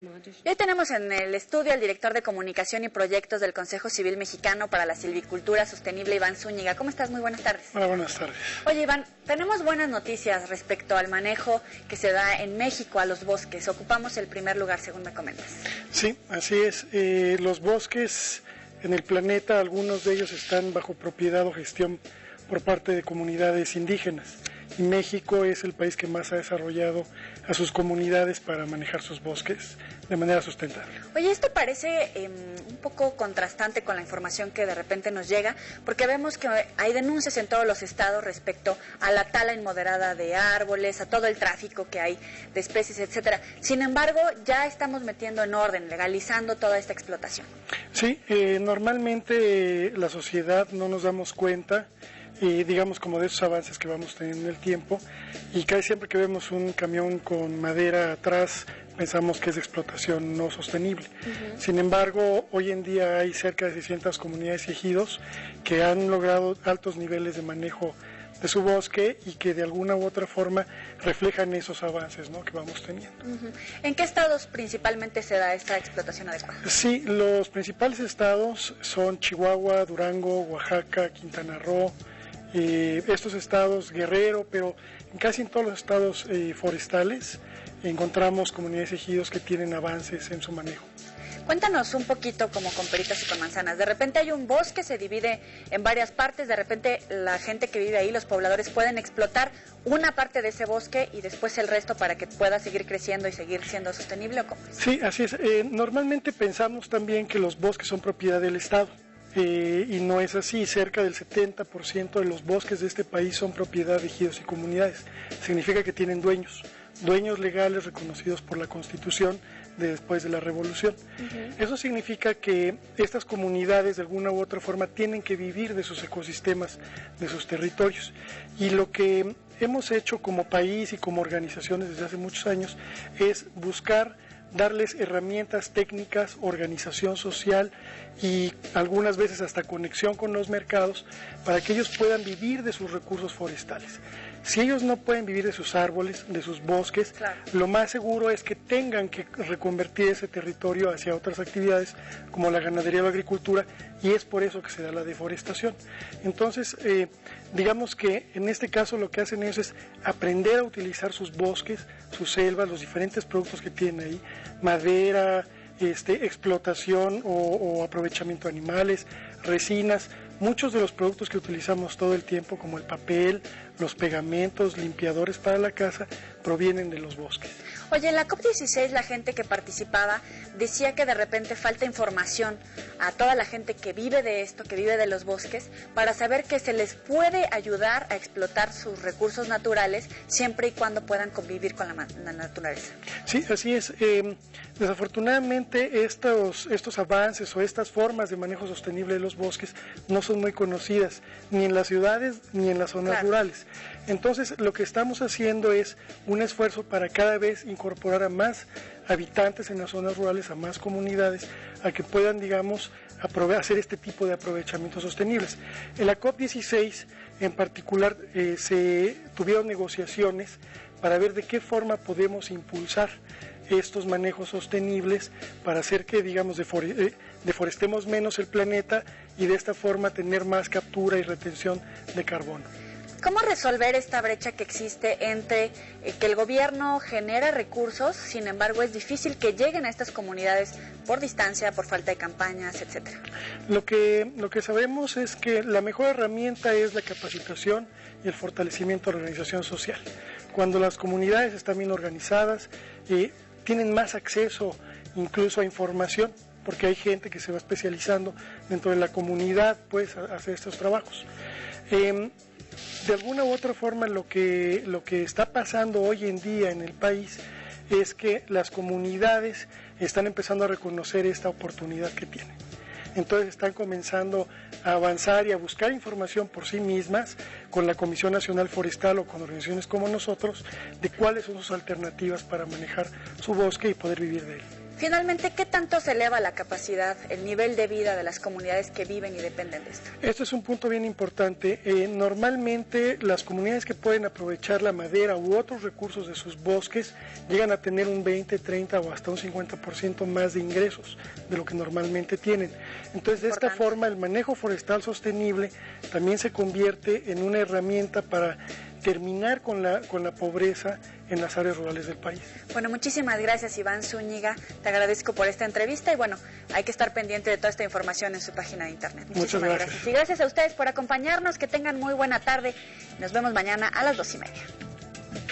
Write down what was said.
Y hoy tenemos en el estudio al director de Comunicación y Proyectos del Consejo Civil Mexicano para la Silvicultura Sostenible, Iván Zúñiga. ¿Cómo estás? Muy buenas tardes. Hola, buenas tardes. Oye, Iván, tenemos buenas noticias respecto al manejo que se da en México a los bosques. Ocupamos el primer lugar, según me comentas. Sí, así es. Los bosques en el planeta, algunos de ellos están bajo propiedad o gestión por parte de comunidades indígenas. Y México es el país que más ha desarrollado a sus comunidades para manejar sus bosques de manera sustentable. Oye, esto parece un poco contrastante con la información que de repente nos llega, porque vemos que hay denuncias en todos los estados respecto a la tala inmoderada de árboles, a todo el tráfico que hay de especies, etcétera. Sin embargo, ya estamos metiendo en orden, legalizando toda esta explotación. Sí, normalmente la sociedad no nos damos cuenta, digamos, como de esos avances que vamos teniendo en el tiempo, y casi siempre que vemos un camión con madera atrás pensamos que es de explotación no sostenible. Sin embargo, hoy en día hay cerca de 600 comunidades y ejidos que han logrado altos niveles de manejo de su bosque y que de alguna u otra forma reflejan esos avances, ¿no?, que vamos teniendo. ¿En qué estados principalmente se da esta explotación adecuada? Sí, los principales estados son Chihuahua, Durango, Oaxaca, Quintana Roo, estos estados, Guerrero, pero casi en todos los estados forestales encontramos comunidades y ejidos que tienen avances en su manejo. Cuéntanos un poquito como con peritas y con manzanas. De repente hay un bosque, se divide en varias partes, de repente la gente que vive ahí, los pobladores, pueden explotar una parte de ese bosque y después el resto para que pueda seguir creciendo y seguir siendo sostenible, ¿o cómo es? Sí, así es. Normalmente pensamos también que los bosques son propiedad del Estado. Y no es así. Cerca del 70% de los bosques de este país son propiedad de ejidos y comunidades. Significa que tienen dueños legales reconocidos por la Constitución después de la Revolución. Eso significa que estas comunidades de alguna u otra forma tienen que vivir de sus ecosistemas, de sus territorios. Y lo que hemos hecho como país y como organizaciones desde hace muchos años es buscar darles herramientas técnicas, organización social y algunas veces hasta conexión con los mercados para que ellos puedan vivir de sus recursos forestales. Si ellos no pueden vivir de sus árboles, de sus bosques, claro, lo más seguro es que tengan que reconvertir ese territorio hacia otras actividades como la ganadería o la agricultura, y es por eso que se da la deforestación. Entonces, digamos que en este caso lo que hacen ellos es aprender a utilizar sus bosques, sus selvas, los diferentes productos que tienen ahí, madera, explotación o aprovechamiento de animales, resinas. Muchos de los productos que utilizamos todo el tiempo, como el papel, los pegamentos, limpiadores para la casa, provienen de los bosques. Oye, en la COP16 la gente que participaba decía que de repente falta información a toda la gente que vive de esto, que vive de los bosques, para saber que se les puede ayudar a explotar sus recursos naturales siempre y cuando puedan convivir con la naturaleza. Sí, así es. Desafortunadamente estos avances o estas formas de manejo sostenible de los bosques no son muy conocidas ni en las ciudades ni en las zonas rurales. Entonces lo que estamos haciendo es un esfuerzo para cada vez incorporar a más habitantes en las zonas rurales, a más comunidades, a que puedan, digamos, hacer este tipo de aprovechamientos sostenibles. En la COP16 en particular se tuvieron negociaciones para ver de qué forma podemos impulsar estos manejos sostenibles para hacer que, digamos, deforestemos menos el planeta y de esta forma tener más captura y retención de carbono. ¿Cómo resolver esta brecha que existe entre que el gobierno genera recursos, sin embargo es difícil que lleguen a estas comunidades por distancia, por falta de campañas, etcétera? Lo que sabemos es que la mejor herramienta es la capacitación y el fortalecimiento de la organización social. Cuando las comunidades están bien organizadas, tienen más acceso incluso a información, porque hay gente que se va especializando dentro de la comunidad, pues, a hacer estos trabajos. De alguna u otra forma lo que está pasando hoy en día en el país es que las comunidades están empezando a reconocer esta oportunidad que tienen. Entonces están comenzando a avanzar y a buscar información por sí mismas con la Comisión Nacional Forestal o con organizaciones como nosotros de cuáles son sus alternativas para manejar su bosque y poder vivir de él. Finalmente, ¿qué tanto se eleva la capacidad, el nivel de vida de las comunidades que viven y dependen de esto? Esto es un punto bien importante. Normalmente las comunidades que pueden aprovechar la madera u otros recursos de sus bosques llegan a tener un 20, 30 o hasta un 50% más de ingresos de lo que normalmente tienen. Entonces, de esta forma, el manejo forestal sostenible también se convierte en una herramienta para terminar con la pobreza en las áreas rurales del país. Bueno, muchísimas gracias, Iván Zúñiga. Te agradezco por esta entrevista y bueno, hay que estar pendiente de toda esta información en su página de internet. Muchísimas gracias. Y gracias a ustedes por acompañarnos. Que tengan muy buena tarde. Nos vemos mañana a las 2:30.